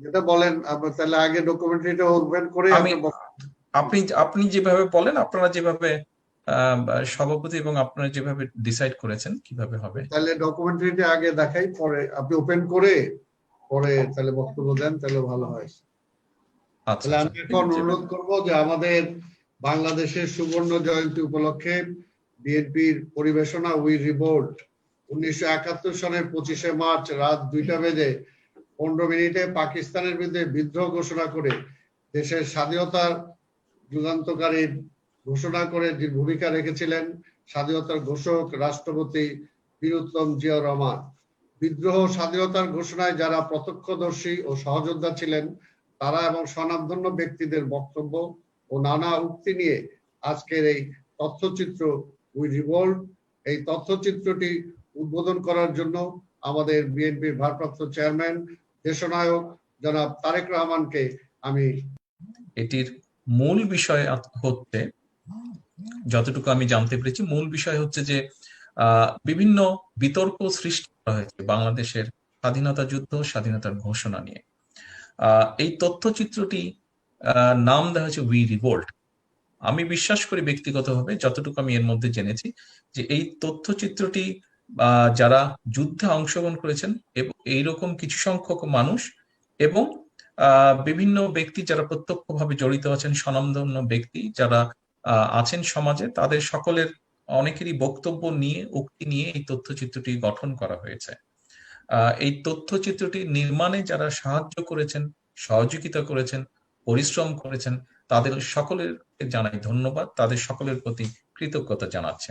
যেটা বলেন তাহলে আগে ডকুমেন্টারিটা ওপেন করে আপনি আপনি যেভাবে বলেন, আপনারা যেভাবে সভাপতি এবং আপনারা যেভাবে ডিসাইড করেছেন কিভাবে হবে, তাহলে ডকুমেন্টারিটা আগে দেখাই, পরে আপনি ওপেন করে পরে তাহলে বক্তব্য দেন, তাহলে ভালো হয়। তাহলে আমি এখন অনুরোধ করবো যে আমাদের বাংলাদেশের সুবর্ণ জয়ন্তী উপলক্ষে বিএনপির পরিবেশনা উই রিভোল্ট 1971 সালের 25শে মার্চ রাত 2টা বেজে 15 মিনিটে পাকিস্তানের বিরুদ্ধে বিদ্রোহ ঘোষণা করে দেশের স্বাধীনতার যুগান্তকারী ঘোষণা করে যে ভূমিকা রেখেছিলেন স্বাধীনতার ঘোষক রাষ্ট্রপতি বীর উত্তম জিয়াউর রহমান। বিদ্রোহ স্বাধীনতার ঘোষণায় যারা প্রত্যক্ষদর্শী ও সহযোদ্ধা ছিলেন তারা এবং স্বনামধন্য ব্যক্তিদের বক্তব্য ও নানা উক্তি নিয়ে আজকের এই তথ্যচিত্র উই রিভোল্ট। এই তথ্যচিত্রটি উদ্বোধন করার জন্য আমাদের বিএনপির ভারপ্রাপ্ত চেয়ারম্যান দেশনায়ক জনাব তারেক রহমানকে আমি। এটির মূল বিষয় হচ্ছে, যতটুকু আমি জানতে পেরেছি, মূল বিষয় হচ্ছে যে বিভিন্ন বিতর্ক সৃষ্টি করা হয়েছে বাংলাদেশের স্বাধীনতা যুদ্ধ, স্বাধীনতার ঘোষণা নিয়ে। এই তথ্যচিত্রটি নাম দেওয়া হয়েছে উই রিভোল্ট। আমি বিশ্বাস করি ব্যক্তিগতভাবে, যতটুকু আমি এর মধ্যে জেনেছি, যে এই তথ্যচিত্রটি যারা যুদ্ধে অংশগ্রহণ করেছেন এবং এইরকম কিছু সংখ্যক মানুষ এবং বিভিন্ন ব্যক্তি যারা প্রত্যক্ষভাবে জড়িত আছেন, স্বনামধন্য ব্যক্তি যারা আছেন সমাজে, তাদের সকলের অনেকেরই বক্তব্য নিয়ে, উক্তি নিয়ে এই তথ্যচিত্রটি গঠন করা হয়েছে। এই তথ্যচিত্রটি নির্মাণে যারা সাহায্য করেছেন, সহযোগিতা করেছেন, পরিশ্রম করেছেন, তাদের সকলের জানাই ধন্যবাদ, তাদের সকলের প্রতি কৃতজ্ঞতা জানাচ্ছি।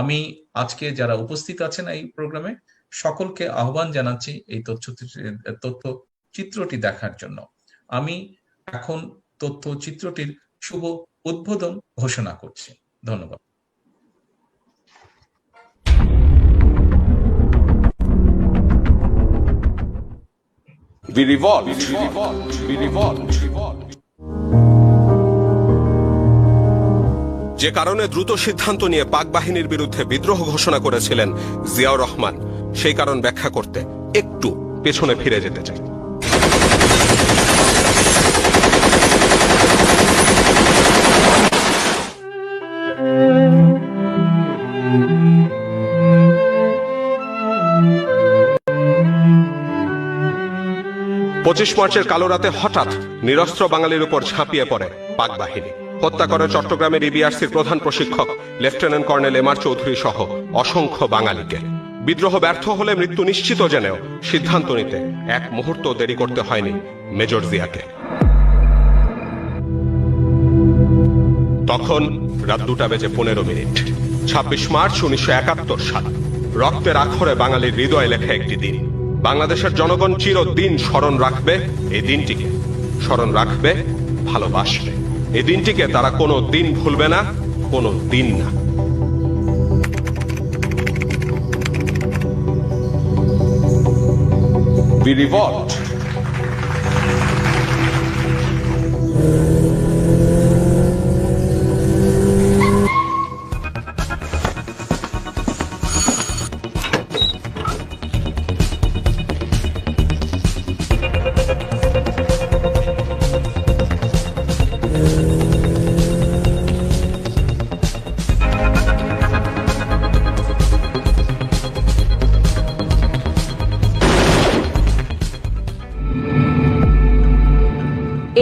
আমি আজকে যারা উপস্থিত আছেন এই প্রোগ্রামে সকলকে আহ্বান জানাচ্ছি এই তথ্যচিত্রটি দেখার জন্য। আমি এখন তথ্যচিত্রটির শুভ উদ্বোধন ঘোষণা করছি। ধন্যবাদ। We revolt. We revolt. যে কারণে দ্রুত সিদ্ধান্ত নিয়ে পাক বাহিনীর বিরুদ্ধে বিদ্রোহ ঘোষণা করেছিলেন জিয়াউর রহমান, সেই কারণ ব্যাখ্যা করতে একটু পেছনে ফিরে যেতে চাই। পঁচিশ মার্চের কালো রাতে হঠাৎ নিরস্ত্র বাঙালির উপর ঝাঁপিয়ে পড়ে পাক বাহিনী। হত্যা করে চট্টগ্রামের ইবিআরসির প্রধান প্রশিক্ষক lieutenant colonel M R Chowdhury সহ অসংখ্য বাঙালিকে। বিদ্রোহ ব্যর্থ হলে মৃত্যু নিশ্চিত জেনেও সিদ্ধান্ত নিতে এক মুহূর্ত দেরি করতে হয়নি মেজর জিয়াকে। তখন রাত 2টা বেজে 15 মিনিট, 26 মার্চ 1971 সাল। রক্তের আখরে বাঙালির হৃদয়ে লেখা একটি দিন। বাংলাদেশের জনগণ চিরদিন স্মরণ রাখবে এই দিনটিকে, স্মরণ রাখবে, ভালোবাসবে এই দিনটিকে। তারা কোনো দিন ভুলবে না, কোনো দিন না। We revolt.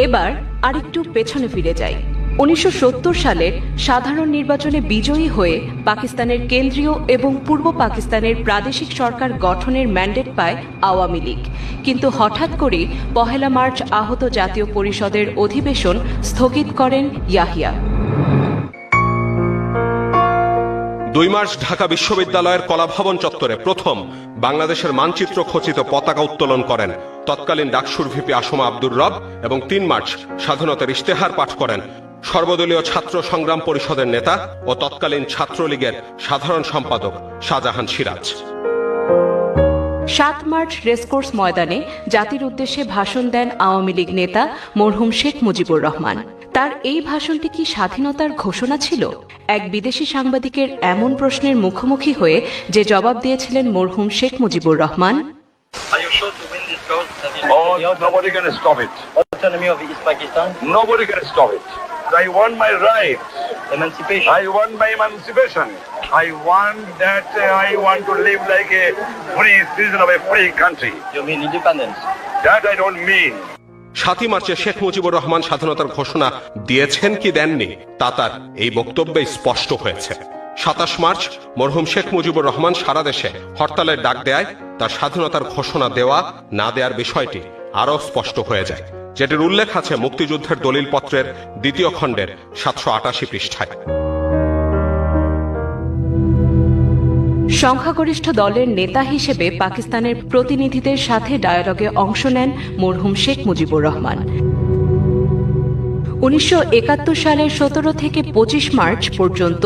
এবার আরেকটু পেছনে ফিরে যাই। 1970 সালের সাধারণ নির্বাচনে বিজয়ী হয়ে পাকিস্তানের কেন্দ্রীয় এবং পূর্ব পাকিস্তানের প্রাদেশিক সরকার গঠনের ম্যান্ডেট পায় আওয়ামী লীগ। কিন্তু হঠাৎ করে 1 মার্চ আহত জাতীয় পরিষদের অধিবেশন স্থগিত করেন ইয়াহিয়া। 2 মার্চ ঢাকা বিশ্ববিদ্যালয়ের কলাভবন চত্বরে প্রথম বাংলাদেশের মানচিত্র খচিত পতাকা উত্তোলন করেন তৎকালীন ডাকসুর ভিপি আসমা আব্দুর রব, এবং 3 মার্চ স্বাধীনতার ইশতেহার পাঠ করেন সর্বদলীয় ছাত্র সংগ্রাম পরিষদের নেতা ও তৎকালীন ছাত্রলীগের সাধারণ সম্পাদক শাহজাহান সিরাজ। 7 মার্চ রেসকোর্স ময়দানে জাতির উদ্দেশ্যে ভাষণ দেন আওয়ামী লীগ নেতা মরহুম শেখ মুজিবুর রহমান। তার এই ভাষণটি কি স্বাধীনতার ঘোষণা ছিল? এক বিদেশি সাংবাদিকের এমন প্রশ্নের মুখোমুখি হয়ে যে জবাব দিয়েছিলেন মরহুম Sheikh Mujibur Rahman, Oh, nobody can stop it. Autonomy of East Pakistan, Nobody can stop it. I want my rights. emancipation. I want my emancipation. I want that I want to live like a free citizen of a free country. You mean independence? That I don't mean. 7ই মার্চে শেখ মুজিবুর রহমান স্বাধীনতার ঘোষণা দিয়েছেন কি দেননি তা তার এই বক্তব্যে স্পষ্ট হয়েছে। 27 মার্চ মরহুম শেখ মুজিবুর রহমান সারা দেশে হরতালের ডাক দেয় তার স্বাধীনতার ঘোষণা দেওয়া না দেওয়ার বিষয়টি আরও স্পষ্ট হয়ে যায়, যেটির উল্লেখ আছে মুক্তিযুদ্ধের দলিলপত্রের 2য় খণ্ডের 788 পৃষ্ঠায়। সংখ্যাগরিষ্ঠ দলের নেতা হিসেবে পাকিস্তানের প্রতিনিধিদের সাথে ডায়ালগে অংশ নেন মরহুম শেখ মুজিবুর রহমান। 1971 সালের 17 থেকে 25 মার্চ পর্যন্ত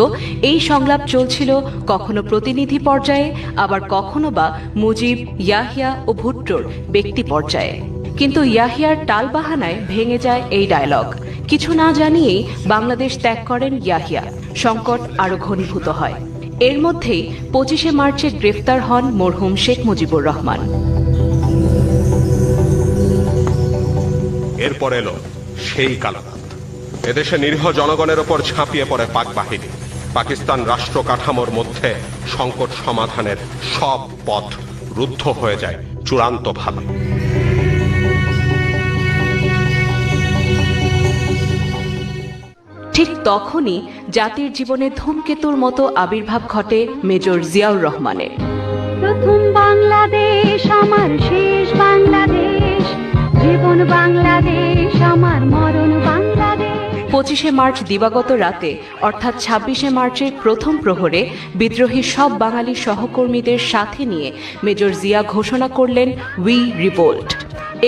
এই সংলাপ চলছিল কখনো প্রতিনিধি পর্যায়ে, আবার কখনো বা মুজিব, ইয়াহিয়া ও ভুট্টোর ব্যক্তি পর্যায়ে। কিন্তু ইয়াহিয়ার টালবাহানায় ভেঙে যায় এই ডায়ালগ। কিছু না জানিয়েই বাংলাদেশ ত্যাগ করেন ইয়াহিয়া। সংকট আরো ঘনীভূত হয়। এর মধ্যেই 25শে মার্চে গ্রেফতার হন মরহুম শেখ মুজিবুর রহমান। এরপর এলো সেই কালারাত। এদেশে নিরীহ জনগণের ওপর ঝাঁপিয়ে পড়ে পাক বাহিনী। পাকিস্তান রাষ্ট্র কাঠামোর মধ্যে সংকট সমাধানের সব পথ রুদ্ধ হয়ে যায় চূড়ান্তভাবে। ঠিক তখনই জাতির জীবনে ধূমকেতুর মতো আবির্ভাব ঘটে মেজর জিয়াউর রহমানের। প্রথম বাংলাদেশ আমার শেষ বাংলাদেশ, জীবন বাংলাদেশ আমার মরণ বাংলাদেশ। 25শে মার্চ দিবাগত রাতে অর্থাৎ 26শে মার্চের প্রথম প্রহরে বিদ্রোহী সব বাঙালি সহকর্মীদের সাথে নিয়ে মেজর জিয়া ঘোষণা করলেন উই রিভোল্ট।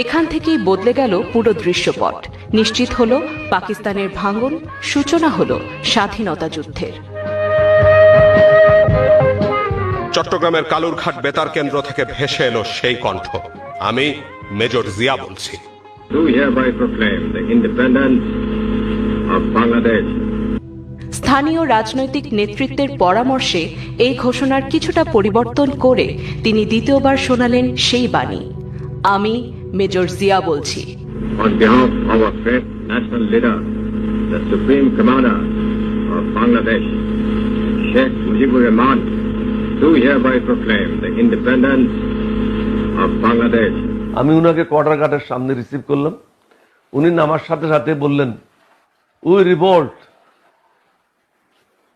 এখান থেকেই বদলে গেল পুরো দৃশ্যপট। নিশ্চিত হল পাকিস্তানের ভাঙন, সূচনা হল স্বাধীনতা যুদ্ধের। চট্টগ্রামের কালুরঘাট বেতার কেন্দ্র থেকে ভেসে এলো সেই কণ্ঠ। আমি মেজর জিয়া বলছি। Do hereby proclaim the independence of Bangladesh. স্থানীয় রাজনৈতিক নেতৃত্বের পরামর্শে এই ঘোষণার কিছুটা পরিবর্তন করে তিনি দ্বিতীয়বার শোনালেন সেই বাণী, আমি মেজর জিয়া বলছি। On behalf of our great national leader, the Supreme Commander of Bangladesh, Sheikh Mujibur Rahman, do hereby proclaim the independence of Bangladesh. আমি উনাকে কোয়ার্টার গার্ডের সামনে রিসিভ করলাম। উনি নামার সাথে সাথে বললেন, we revolt,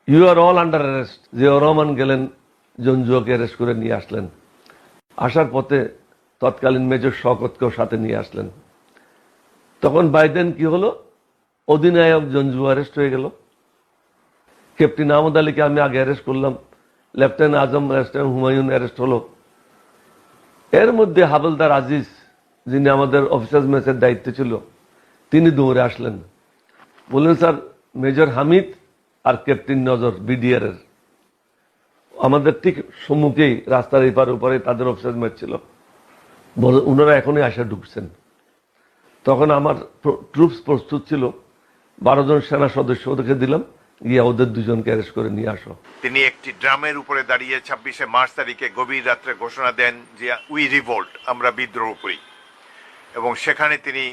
you are all under arrest. Ziaur Rahman গেলেন, জঞ্জুয়াকে অ্যারেস্ট করে নিয়ে আসলেন। আসার পথে তৎকালীন মেজর শওকতকেও সাথে নিয়ে আসলেন। তখন বাইদেন কি হলো, অধিনায়ক জঞ্জু অ্যারেস্ট হয়ে গেল। ক্যাপ্টেন আহমদ আলীকে আমি আগে অ্যারেস্ট করলাম, লেফটেন্যান্ট আজম লেফটেন্যান্ট হুমায়ুন অ্যারেস্ট হলো। এর মধ্যে হাবলদার আজিজ, যিনি আমাদের অফিসার্স মেসের দায়িত্ব ছিল, তিনি দৌড়ে আসলেন, বললেন, স্যার মেজর হামিদ আর ক্যাপ্টেন নজর বিডিআর এর আমাদের ঠিক সম্মুখেই রাস্তার এপার উপরে তাদের অফিসার্স মেস ছিল, ওনারা এখনই আসা ঢুকছেন। তখন আমার ট্রুপস প্রস্তুত ছিল, 12 জন সেনা সদস্য ওদেরকে দিলাম, গিয়ে ওদের 2 জনকে অ্যারেস্ট করে নিয়ে আসো। তিনি একটি ড্রামের উপরে দাঁড়িয়ে 26শে মার্চ তারিখে গভীর রাত্রে ঘোষণা দেন যে উই রিভোল্ট, আমরা বিদ্রোহ করি, এবং সেখানে তিনি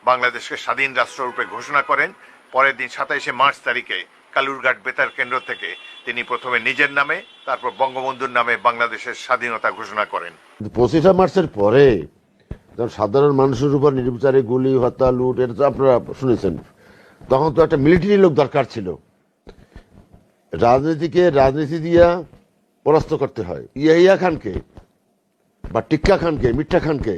বাংলাদেশকে স্বাধীন রাষ্ট্ররূপে ঘোষণা করেন। পরের দিন 27শে মার্চ তারিখে কালুরঘাট বেতার কেন্দ্র থেকে তিনি প্রথমে নিজের নামে, তারপর বঙ্গবন্ধুর নামে বাংলাদেশের স্বাধীনতা ঘোষণা করেন। 25শে মার্চের পরে যখন সাধারণ মানুষের উপর নির্বিচারে গুলি, হত্যা, লুট, এটা তো আপনারা শুনেছেন। তখন তো একটা মিলিটারি লোক দরকার ছিল। রাজনীতি দিয়া পরাস্ত করতে হয়। ইয়াহিয়া খানকে বা টিক্কা খানকে, মিঠা খানকে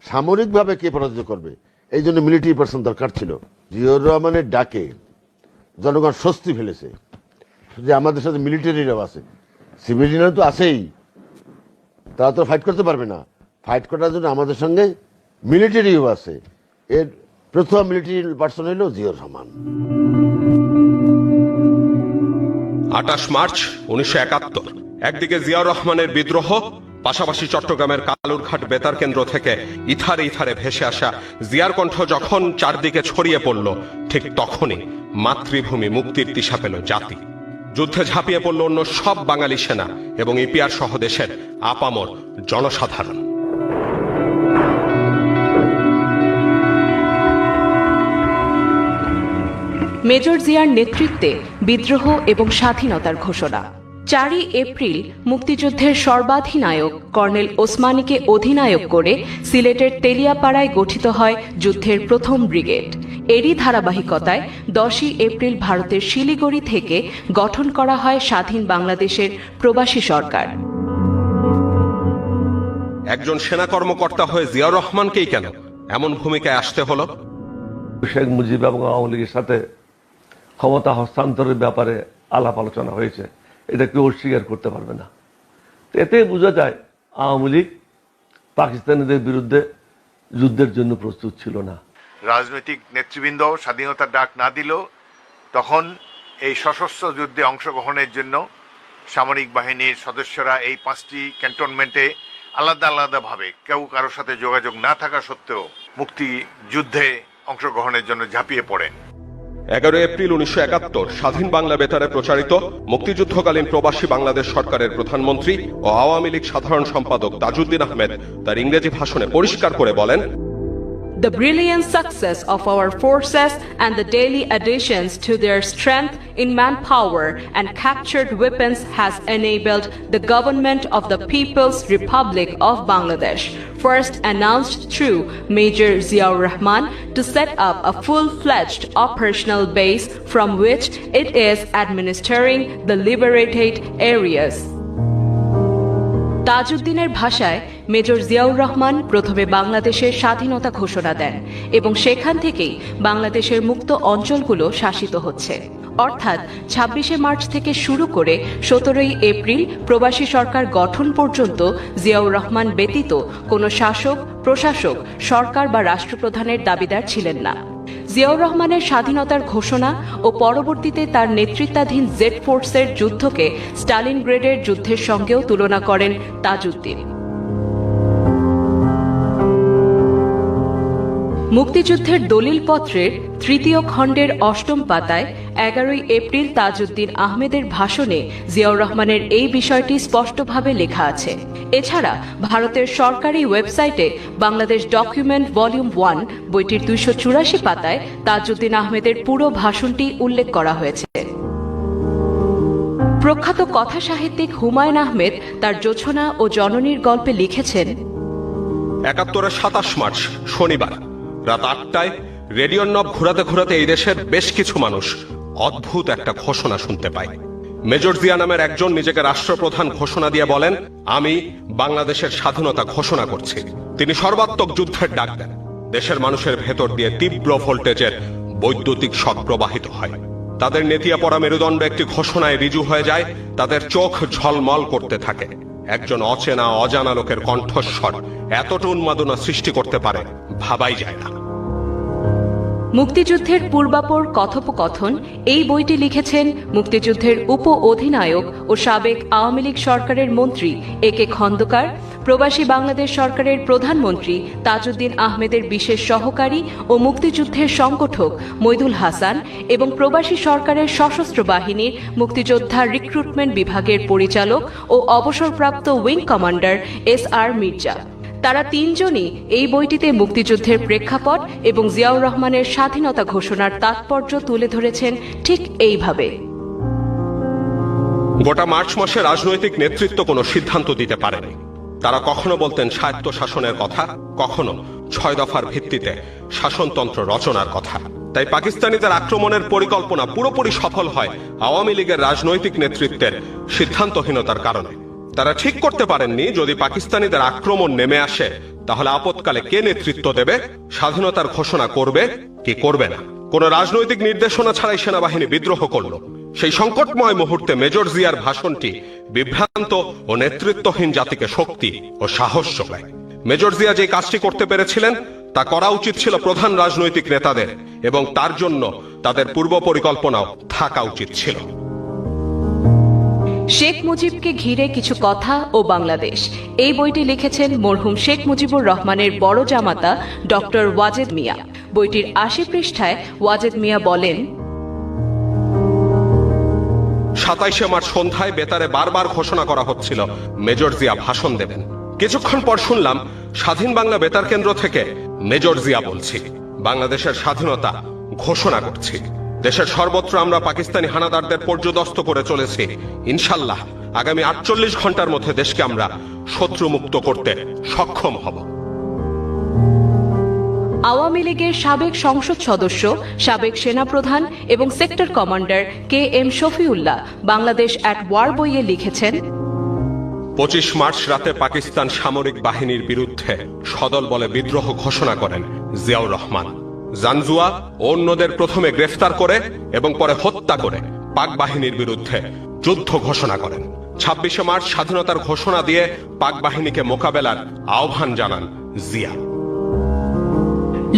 সামরিকভাবে কে পরাজিত করবে, এই জন্য মিলিটারি পার্সন দরকার ছিল। জিয়াউর রহমানের ডাকে জনগণ স্বস্তি ফেলেছে যে আমাদের সাথে মিলিটারিরাও আছে, সিভিলিয়ানরা তো আছেই, তারা তো ফাইট করতে পারবে না। ফাইট করার জন্য আমাদের সঙ্গে মিলিটারিও আছে। এর প্রথম মিলিটারি পার্সন হইল জিয়াউর রহমান। 28 মার্চ 1971 একদিকে জিয়াউর রহমানের বিদ্রোহ, পাশাপাশি চট্টগ্রামের কালুরঘাট বেতার কেন্দ্র থেকে ইথারে ইথারে ভেসে আসা জিয়ার কণ্ঠ যখন চারদিকে ছড়িয়ে পড়ল, ঠিক তখনই মাতৃভূমি মুক্তির দিশা পেল জাতি। যুদ্ধে ঝাঁপিয়ে পড়ল অন্য সব বাঙালি সেনা এবং ইপিআর সহ দেশের আপামর জনসাধারণ। মেজর জিয়ার নেতৃত্বে বিদ্রোহ এবং স্বাধীনতার ঘোষণা। 4 এপ্রিল মুক্তিযুদ্ধের সর্বাধিনায়ক কর্নেল ওসমানীকে অধিনায়ক করে সিলেটের তেলিয়াপাড়ায় গঠিত হয় যুদ্ধের প্রথম ব্রিগেড। এরই ধারাবাহিকতায় 10 এপ্রিল ভারতের শিলিগুড়ি থেকে গঠন করা হয় স্বাধীন বাংলাদেশের প্রবাসী সরকার। একজন সেনা কর্মকর্তা হয়ে জিয়াউর রহমানকেই কেন এমন ভূমিকায় আসতে হলো? শেখ মুজিব এবং আওয়ামী লীগের সাথে ক্ষমতা হস্তান্তরের ব্যাপারে আলাপ আলোচনা হয়েছে, এটা কেউ অস্বীকার করতে পারবে না। এতে বোঝা যায় আওয়ামী লীগ পাকিস্তানিদের বিরুদ্ধে যুদ্ধের জন্য প্রস্তুত ছিল না। রাজনৈতিক নেতৃবৃন্দ স্বাধীনতার ডাক না দিল, তখন এই সশস্ত্র যুদ্ধে অংশগ্রহণের জন্য সামরিক বাহিনীর সদস্যরা এই 5টি ক্যান্টনমেন্টে আলাদা আলাদাভাবে কেউ কারোর সাথে যোগাযোগ না থাকা সত্ত্বেও মুক্তিযুদ্ধে অংশগ্রহণের জন্য ঝাঁপিয়ে পড়েন। 11 এপ্রিল 1971 স্বাধীন বাংলা বেতারে প্রচারিত মুক্তিযুদ্ধকালীন প্রবাসী বাংলাদেশ সরকারের প্রধানমন্ত্রী ও আওয়ামী লীগ সাধারণ সম্পাদক তাজউদ্দিন আহমেদ তার ইংরেজি ভাষণে পরিষ্কার করে বলেন, The brilliant success of our forces and the daily additions to their strength in manpower and captured weapons has enabled the government of the People's Republic of Bangladesh, first announced through Major Ziaur Rahman, to set up a full-fledged operational base from which it is administering the liberated areas. তাজউদ্দিনের ভাষায় major Ziaur Rahman প্রথমে বাংলাদেশের স্বাধীনতা ঘোষণা দেন এবং সেখান থেকেই বাংলাদেশের মুক্ত অঞ্চলগুলো শাসিত হচ্ছে। অর্থাৎ 26শে মার্চ থেকে শুরু করে 17ই এপ্রিল প্রবাসী সরকার গঠন পর্যন্ত জিয়াউর রহমান ব্যতীত কোনো শাসক, প্রশাসক, সরকার বা রাষ্ট্রপ্রধানের দাবিদার ছিলেন না। জিয়াউর রহমানের স্বাধীনতার ঘোষণা ও পরবর্তীতে তার নেতৃত্বাধীন জেড ফোর্সের যুদ্ধকে স্টালিনগ্রেডের যুদ্ধের সঙ্গেও তুলনা করেন তাজউদ্দিন। মুক্তিযুদ্ধের দলিলপত্রের 3য় খণ্ডের 8ম পাতায় 11 এপ্রিল তাজউদ্দিন আহমেদের ভাষণে জিয়াউর রহমানের এই বিষয়টি স্পষ্টভাবে লেখা আছে। এছাড়া ভারতের সরকারি ওয়েবসাইটে বাংলাদেশ ডকুমেন্ট ভলিউম 1 বইটির 284 পাতায় তাজউদ্দিন আহমেদের পুরো ভাষণটি উল্লেখ করা হয়েছে। প্রখ্যাত কথা সাহিত্যিক হুমায়ুন আহমেদ তার জোছনা ও জননীর গল্পে লিখেছেন, 71 27 মার্চ শনিবার রাত 8টায় রেডিওর নব ঘোরাতে ঘোরাতে এই দেশের বেশ কিছু মানুষ অদ্ভুত একটা ঘোষণা শুনতে পায়। মেজর জিয়া নামের একজন নিজেকে রাষ্ট্রপ্রধান ঘোষণা দিয়ে বলেন, আমি বাংলাদেশের স্বাধীনতা ঘোষণা করছি। তিনি সর্বাত্মক যুদ্ধের ডাক দেন। দেশের মানুষের ভেতর দিয়ে তীব্র ভোল্টেজের বৈদ্যুতিক শক প্রবাহিত হয়। তাদের নেতিয়া পড়া মেরুদণ্ড একটি ঘোষণায় রিজু হয়ে যায়, তাদের চোখ ঝলমল করতে থাকে। একজন অচেনা অজানা লোকের কণ্ঠস্বর এতটা উন্মাদনা সৃষ্টি করতে পারে ভাবাই যায় না। মুক্তিযুদ্ধের পূর্বাপর কথোপকথন এই বইটি লিখেছেন মুক্তিযুদ্ধের উপ অধিনায়ক ও সাবেক আওয়ামী লীগ সরকারের মন্ত্রী এ.কে. খন্দকার, প্রবাসী বাংলাদেশ সরকারের প্রধানমন্ত্রী তাজউদ্দিন আহমেদের বিশেষ সহকারী ও মুক্তিযুদ্ধের সংগঠক মইদুল হাসান এবং প্রবাসী সরকারের সশস্ত্র বাহিনীর মুক্তিযোদ্ধা রিক্রুটমেন্ট বিভাগের পরিচালক ও অবসরপ্রাপ্ত উইং কমান্ডার এস.আর. মির্জা। তারা 3 জনই এই বইটিতে মুক্তিযুদ্ধের প্রেক্ষাপট এবং জিয়াউর রহমানের স্বাধীনতা ঘোষণার তাৎপর্য তুলে ধরেছেন ঠিক এইভাবে। গোটা মার্চ মাসে রাজনৈতিক নেতৃত্ব কোনো সিদ্ধান্ত দিতে পারেনি। তারা কখনো বলতেন স্বায়ত্ত শাসনের কথা, কখনো 6 দফার ভিত্তিতে শাসনতন্ত্র রচনার কথা। তাই পাকিস্তানিদের আক্রমণের পরিকল্পনা পুরোপুরি সফল হয় আওয়ামী লীগের রাজনৈতিক নেতৃত্বের সিদ্ধান্তহীনতার কারণে। তারা ঠিক করতে পারেননি যদি পাকিস্তানিদের আক্রমণ নেমে আসে তাহলে আপৎকালে কে নেতৃত্ব দেবে, স্বাধীনতার ঘোষণা করবে কি করবে না। কোন রাজনৈতিক নির্দেশনা ছাড়াই সেনাবাহিনী বিদ্রোহ করল। সেই সংকটময় মুহূর্তে মেজর জিয়ার ভাষণটি বিভ্রান্ত ও নেতৃত্বহীন জাতিকে শক্তি ও সাহস যোগায়। মেজর জিয়া যে কাজটি করতে পেরেছিলেন তা করা উচিত ছিল প্রধান রাজনৈতিক নেতাদের, এবং তার জন্য তাদের পূর্ব পরিকল্পনাও থাকা উচিত ছিল। শেখ মুজিবকে ঘিরে কিছু কথা ও বাংলাদেশ এই বইটি লিখেছেন মরহুম শেখ মুজিবুর রহমানের বড় জামাতা ডক্টর ওয়াজেদ মিয়া। বইটির 80 পৃষ্ঠায় ওয়াজেদ মিয়া বলেন, 27শে মার্চ সন্ধ্যায় বেতারে বারবার ঘোষণা করা হচ্ছিল মেজর জিয়া ভাষণ দেবেন। কিছুক্ষণ পর শুনলাম স্বাধীন বাংলা বেতার কেন্দ্র থেকে মেজর জিয়া বলছি, বাংলাদেশের স্বাধীনতা ঘোষণা করছি। দেশের সর্বত্র আমরা পাকিস্তানি হানাদারদের পর্যদস্ত করে চলেছি। ইনশাল্লাহ আগামী 48 ঘন্টার মধ্যে দেশকে আমরা শত্রুমুক্ত করতে সক্ষম হব। আওয়ামী লীগের সাবেক সংসদ সদস্য, সাবেক সেনাপ্রধান এবং sector commander KM Shafiullah Bangladesh at war বইয়ে লিখেছেন, 25 মার্চ রাতে পাকিস্তান সামরিক বাহিনীর বিরুদ্ধে সদল বলে বিদ্রোহ ঘোষণা করেন জিয়াউর রহমান। জানজুয়া ও অন্যদের প্রথমে গ্রেফতার করে এবং পরে হত্যা করে পাক বাহিনীর বিরুদ্ধে যুদ্ধ ঘোষণা করেন। 26 মার্চ স্বাধীনতার ঘোষণা দিয়ে পাক বাহিনীকে মোকাবেলার আহ্বান জানান জিয়া।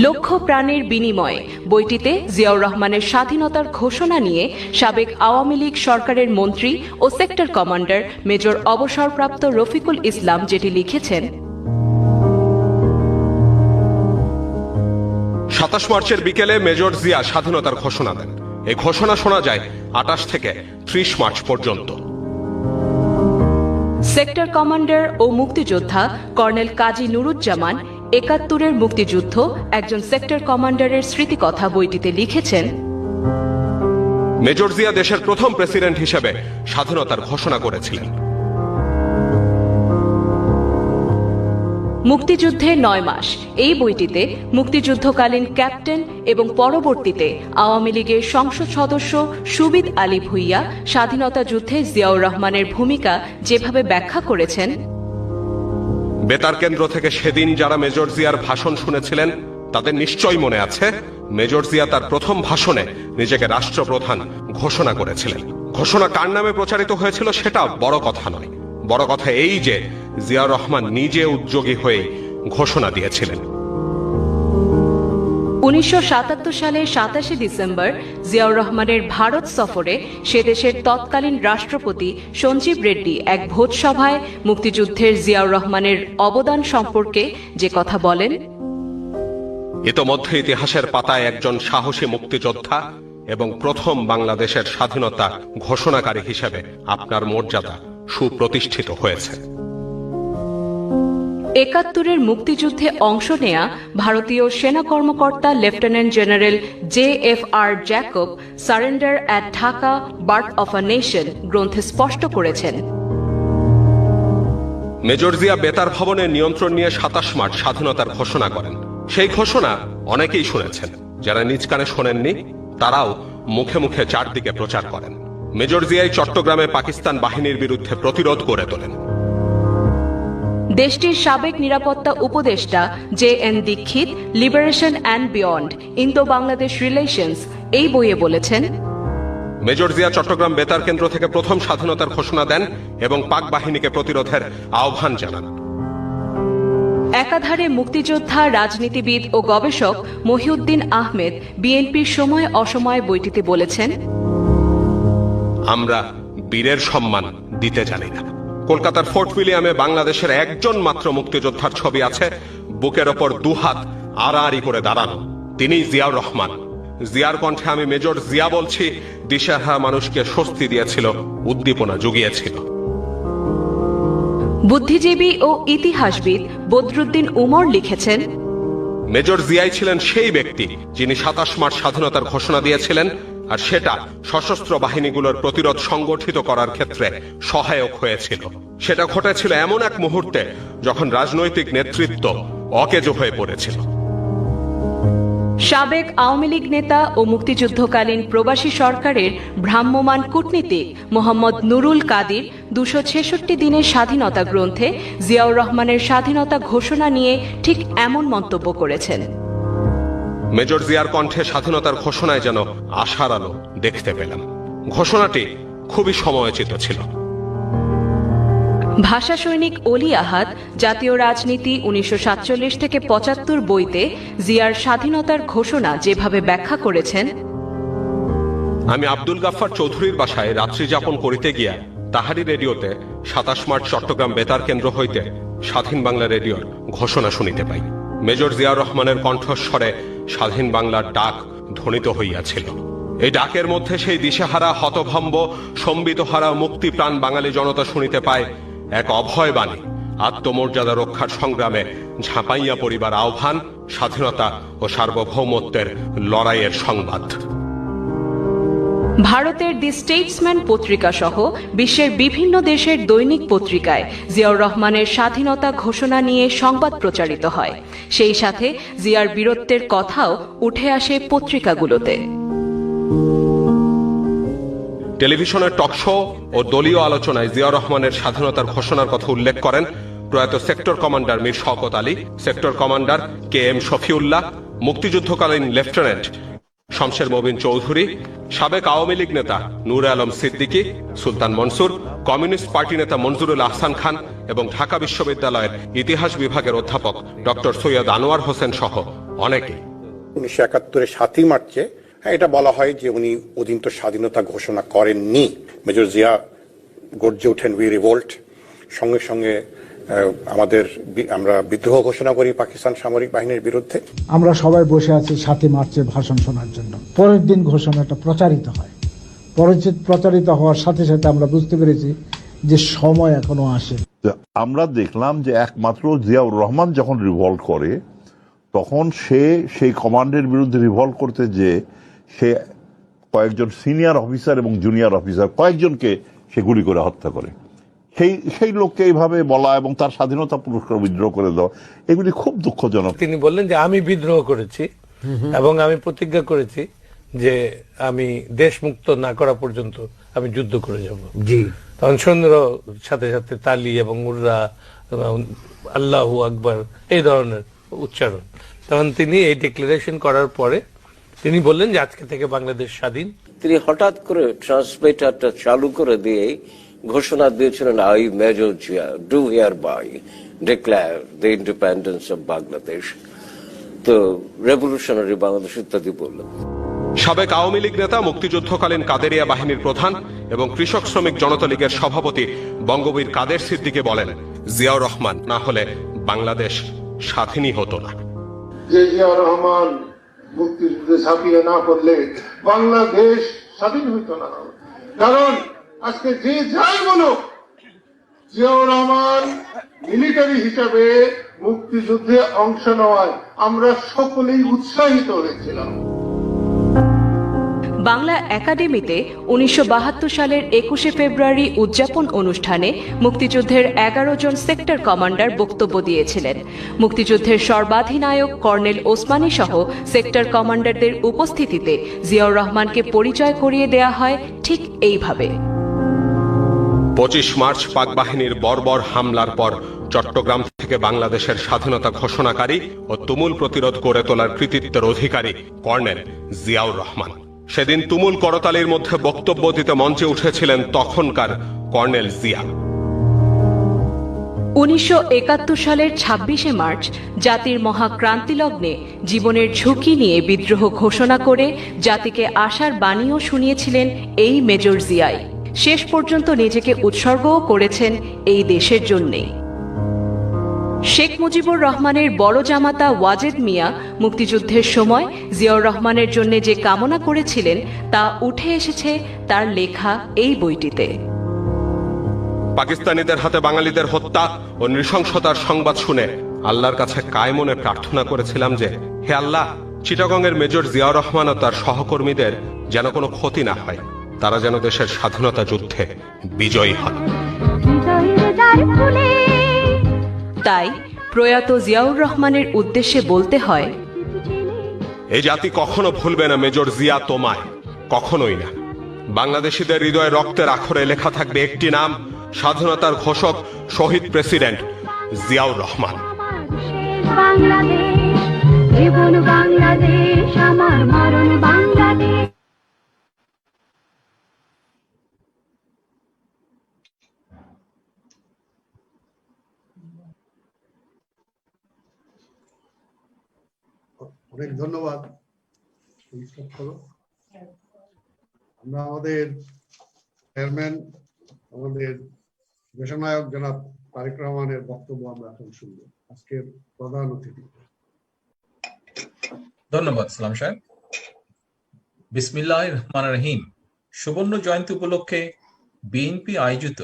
লক্ষ প্রাণের বিনিময়ে বইটিতে জিয়াউর রহমানের স্বাধীনতার ঘোষণা নিয়ে সাবেক আওয়ামী লীগ সরকারের মন্ত্রী ও সেক্টর কমান্ডার মেজর অবসরপ্রাপ্ত রফিকুল ইসলাম যেটি লিখেছেন, 27 মার্চের বিকেলে মেজর জিয়া স্বাধীনতার ঘোষণা দেন। এই ঘোষণা শোনা যায় 28 থেকে 30 মার্চ পর্যন্ত। সেক্টর কমান্ডার ও মুক্তিযোদ্ধা কর্নেল কাজী নুরুজ্জামান ৭১-এর মুক্তিযুদ্ধ একজন সেক্টর কমান্ডারের স্মৃতিকথা বইটিতে লিখেছেন, মেজর জিয়া দেশের প্রথম প্রেসিডেন্ট হিসেবে স্বাধীনতার ঘোষণা করেছিলেন। মুক্তিযুদ্ধে 9 মাস এই বইটিতে মুক্তিযুদ্ধকালীন ক্যাপ্টেন এবং পরবর্তীতে আওয়ামী লীগের সংসদ সদস্য সুবিদ আলী ভুইয়া স্বাধীনতা যুদ্ধে জিয়াউর রহমানের ভূমিকা যেভাবে ব্যাখ্যা করেছেন, বেতার কেন্দ্র থেকে সেদিন যারা মেজর জিয়ার ভাষণ শুনেছিলেন তাদের নিশ্চয়ই মনে আছে মেজর জিয়া তার প্রথম ভাষণে নিজেকে রাষ্ট্রপ্রধান ঘোষণা করেছিলেন। ঘোষণা কার নামে প্রচারিত হয়েছিল সেটা বড় কথা নয়, বড় কথা এই যে জিয়াউর রহমান নিজে উদ্যোগী হয়ে ঘোষণা দিয়েছিলেন। 1977 সালের 27 ডিসেম্বর জিয়াউর রহমানের ভারত সফরে সে দেশের তৎকালীন রাষ্ট্রপতি সঞ্জীব রেড্ডি এক ভোজসভায় মুক্তিযুদ্ধের জিয়াউর রহমানের অবদান সম্পর্কে যে কথা বলেন, ইতোমধ্যে ইতিহাসের পাতায় একজন সাহসী মুক্তিযোদ্ধা এবং প্রথম বাংলাদেশের স্বাধীনতা ঘোষণাকারী হিসেবে আপনার মর্যাদা সুপ্রতিষ্ঠিত হয়েছে। ৭১-এর মুক্তিযুদ্ধে অংশ নেয়া ভারতীয় সেনা কর্মকর্তা lieutenant general JFR Jacob surrender at Dhaka birth of a nation গ্রন্থে স্পষ্ট করেছেন, মেজর জিয়া বেতার ভবনের নিয়ন্ত্রণ নিয়ে 27 মার্চ স্বাধীনতার ঘোষণা করেন। সেই ঘোষণা অনেকেই শুনেছেন, যারা নিজ কানে শোনেননি তারাও মুখে মুখে চারদিকে প্রচার করেন। মেজর জিয়াই চট্টগ্রামে পাকিস্তান বাহিনীর বিরুদ্ধে প্রতিরোধ গড়ে তোলেন। দেশটির সাবেক নিরাপত্তা উপদেষ্টা JN Dixit liberation and beyond Indo Bangladesh relations এই বইয়ে বলেছেন, মেজর জিয়া চট্টগ্রাম বেতার কেন্দ্র থেকে প্রথম স্বাধীনতার ঘোষণা দেন এবং পাক বাহিনীকে প্রতিরোধের আহ্বান জানান। একাধারে মুক্তিযোদ্ধা, রাজনীতিবিদ ও গবেষক মহিউদ্দিন আহমেদ বিএনপির সময় অসময় বইটিতে বলেছেন, আমরা বীরের সম্মান দিতে জানি না। কলকাতার ফোর্ট উইলিয়ামে বাংলাদেশের একজন মাত্র মুক্তিযোদ্ধার ছবি আছে, বুকের ওপর দুহাত আড়াআড়ি করে দাঁড়ানো, তিনি জিয়াউর রহমান। জিয়ার কণ্ঠে আমি মেজর জিয়া বলছি দিশেহারা মানুষকে স্বস্তি দিয়েছিল, উদ্দীপনা জুগিয়েছিল। বুদ্ধিজীবী ও ইতিহাসবিদ বদরুদ্দিন উমর লিখেছেন, মেজর জিয়াই ছিলেন সেই ব্যক্তি যিনি 27 মার্চ স্বাধীনতার ঘোষণা দিয়েছিলেন, আর সেটা সশস্ত্র বাহিনীগুলোর প্রতিরোধ সংগঠিত করার ক্ষেত্রে সহায়ক হয়েছিল। সেটা ঘটেছিল এমন এক মুহূর্তে যখন রাজনৈতিক নেতৃত্ব অকেজো হয়ে পড়েছিল। সাবেক আওয়ামী লীগ নেতা ও মুক্তিযুদ্ধকালীন প্রবাসী সরকারের ভ্রাম্যমাণ কূটনীতিক মোহাম্মদ নুরুল কাদির 266 দিনের স্বাধীনতা গ্রন্থে জিয়াউর রহমানের স্বাধীনতা ঘোষণা নিয়ে ঠিক এমন মন্তব্য করেছেন, মেজর জিয়ার কণ্ঠে স্বাধীনতার ঘোষণায় যেন আশার আলো দেখতে পেলাম। ঘোষণাটি খুবই সময়োচিত ছিল। ভাষা সৈনিক অলি আহাদ জাতীয় রাজনীতি 1947 থেকে 75 বইতে জিয়ার স্বাধীনতার ঘোষণা যেভাবে ব্যাখ্যা করেছেন, আমি আব্দুল গাফফার চৌধুরীর বাসায় রাত্রি যাপন করিতে গিয়া তাহারি রেডিওতে 27 মার্চ চট্টগ্রাম বেতার কেন্দ্র হইতে স্বাধীন বাংলা রেডিওর ঘোষণা শুনিতে পাই। মেজর জিয়াউর রহমানের কণ্ঠস্বরে স্বাধীন বাংলার ডাক ধ্বনিত হইয়াছিল। এই ডাকের মধ্যে সেই দিশেহারা, হতভম্ব, সম্বিতহারা, মুক্তিপ্রাণ বাঙালি জনতা শুনিতে পায় এক অভয় বাণী, আত্মমর্যাদা রক্ষার সংগ্রামে ঝাঁপাইয়া পড়িবার আহ্বান, স্বাধীনতা ও সার্বভৌমত্বের লড়াইয়ের সংবাদ। ভারতের দি স্টেটসম্যান পত্রিকা সহ বিশ্বের বিভিন্ন দেশের দৈনিক পত্রিকায় জিয়াউর রহমানের স্বাধীনতা ঘোষণা নিয়ে সংবাদ প্রচারিত হয়। সেই সাথে জিয়ার বীরত্বের কথাও উঠে আসে পত্রিকাগুলোতে। টেলিভিশনের টক শো ও দলীয় আলোচনায় জিয়াউর রহমানের স্বাধীনতার ঘোষণার কথা উল্লেখ করেন প্রয়াত sector commander Mir Shawkat Ali, sector commander KM Shafiullah, মুক্তিযুদ্ধকালীন লেফটেন্যান্ট শমশের মবিন চৌধুরী, সাবেক আওয়ামী লীগ নেতা নূর আলম সিদ্দিকী, সুলতান মনসুর, কমিউনিস্ট পার্টি নেতা মনজুরুল আহসান খান এবং ঢাকা বিশ্ববিদ্যালয়ের ইতিহাস বিভাগের অধ্যাপক ডক্টর সৈয়দ আনোয়ার হোসেন সহ অনেকে। 1971 7ই মার্চে এটা বলা হয় যে উনি অধীনত স্বাধীনতা ঘোষণা করেননি। মেজর জিয়া গর্জে ওঠেন উই রিভোল্ট, সঙ্গে সঙ্গে আমরা বিদ্রোহ ঘোষণা করি পাকিস্তান সামরিক বাহিনীর বিরুদ্ধে। আমরা সবাই বসে আছি 7ই মার্চের ভাষণ শোনার জন্য। পরের দিন ঘোষণাটা প্রচারিত হয়। প্রচারিত হওয়ার সাথে সাথে আমরা বুঝতে পেরেছি যে সময় এখনো আসে। আমরা দেখলাম যে একমাত্র জিয়াউর রহমান যখন রিভল্ট করে তখন সে সেই কমান্ডের বিরুদ্ধে রিভল্ট করতে যে সে কয়েকজন সিনিয়র অফিসার এবং জুনিয়র অফিসার কয়েকজনকে সে গুলি করে হত্যা করে। সেই লোককে এইভাবে বলা এবং তার স্বাধীনতা পুরস্কার বিদ্রোহ করে দেওয়া, এগুলি খুব দুঃখজনক। তিনি বললেন যে আমি বিদ্রোহ করেছি এবং আমি প্রতিজ্ঞা করেছি যে আমি দেশ মুক্ত না করা পর্যন্ত আমি যুদ্ধ করে যাব। জি, তখন সৈন্যর সাথে সাথে তালি এবং উর্রা, আল্লাহু আকবার এই ধরনের উচ্চারণ। তখন তিনি এই ডিক্লারেশন করার পরে তিনি বললেন যে আজকে থেকে বাংলাদেশ স্বাধীন। তিনি হঠাৎ করে ট্রান্সলেটরটা চালু করে দিয়ে ঘোষণা দিয়েছিলেন, I major Zia do hereby declare the independence of Bangladesh, তো রেভলিউশনারি বাংলাদেশ ইত্যাদি বললেন। সাবেক আওয়ামী লীগ নেতা, মুক্তিযুদ্ধকালীন কাদেরিয়া বাহিনীর প্রধান এবং কৃষক শ্রমিক জনতা লীগের সভাপতি বঙ্গবীর কাদের সিদ্দিকী বলেন, জিয়াউর রহমান না হলে বাংলাদেশ স্বাধীনই হতো না। যে জিয়াউর রহমান মুক্তিযুদ্ধে ঝাঁপিয়ে না পড়লে বাংলাদেশ স্বাধীন হইতো না। কারণ আজকে যে যাই বলুক, জিয়াউর রহমান মিলিটারি হিসাবে মুক্তিযুদ্ধে অংশ নেওয়ায় আমরা সকলেই উৎসাহিত হয়েছিলাম। বাংলা একাডেমিতে 1972 সালের 21শে ফেব্রুয়ারি উদযাপন অনুষ্ঠানে মুক্তিযুদ্ধের 11 জন সেক্টর কমান্ডার বক্তব্য দিয়েছিলেন। মুক্তিযুদ্ধের সর্বাধিনায়ক কর্নেল ওসমানী সহ সেক্টর কমান্ডারদের উপস্থিতিতে জিয়াউর রহমানকে পরিচয় করিয়ে দেয়া হয় ঠিক এইভাবে। 25 মার্চ পাক বাহিনীর বর্বর হামলার পর চট্টগ্রাম থেকে বাংলাদেশের স্বাধীনতা ঘোষণাকারী ও তুমুল প্রতিরোধ গড়ে তোলার কৃতিত্বের অধিকারী কর্নেল জিয়াউর রহমান। সেদিন তুমুল করতালির মধ্যে বক্তব্য দিতে মঞ্চে উঠেছিলেন তখনকার কর্নেল জিয়া। 1971 সালের 26শে মার্চ জাতির মহাক্রান্তি লগ্নে জীবনের ঝুঁকি নিয়ে বিদ্রোহ ঘোষণা করে জাতিকে আশার বাণীও শুনিয়েছিলেন এই মেজর জিয়াই। শেষ পর্যন্ত নিজেকে উৎসর্গও করেছেন এই দেশের জন্যে। শেখ মুজিবুর রহমানের বড় জামাতা ওয়াজেদ মিয়া মুক্তিযুদ্ধের সময় জিয়াউর রহমানের জন্য যে কামনা করেছিলেন তা উঠে এসেছে তার লেখা এই বইটিতে। পাকিস্তানিদের হাতে বাঙালিদের হত্যা ও নৃশংসতার সংবাদ শুনে আল্লাহর কাছে কায় মনে প্রার্থনা করেছিলাম যে, হে আল্লাহ, চিটাগংয়ের মেজর জিয়াউর রহমান ও তার সহকর্মীদের যেন কোনো ক্ষতি না হয়, তারা যেন দেশের স্বাধীনতা যুদ্ধে বিজয়ী হন। তাই প্রয়াত জিয়াউর রহমানের উদ্দেশ্যে বলতে হয়, এই জাতি কখনো ভুলবে না মেজর জিয়া তোমায়, কখনোই না। বাংলাদেশিদের হৃদয়ে রক্তের আখরে লেখা থাকবে একটি নাম, স্বাধীনতার ঘোষক শহীদ প্রেসিডেন্ট জিয়াউর রহমান। বাংলাদেশ জীবন বাংলাদেশ, আমার মরণ বাংলাদেশ। অনেক ধন্যবাদ। আমরা আমাদের চেয়ারম্যান, আমাদের দেশনায়ক জনাব তারেক রহমানের বক্তব্য আমরা এখন শুনব। আজকের প্রধান অতিথি। ধন্যবাদ সালাম সাহেব। বিসমিল্লাহির রহমানির রহিম। সুবর্ণ জয়ন্তী উপলক্ষে বিএনপি আয়োজিত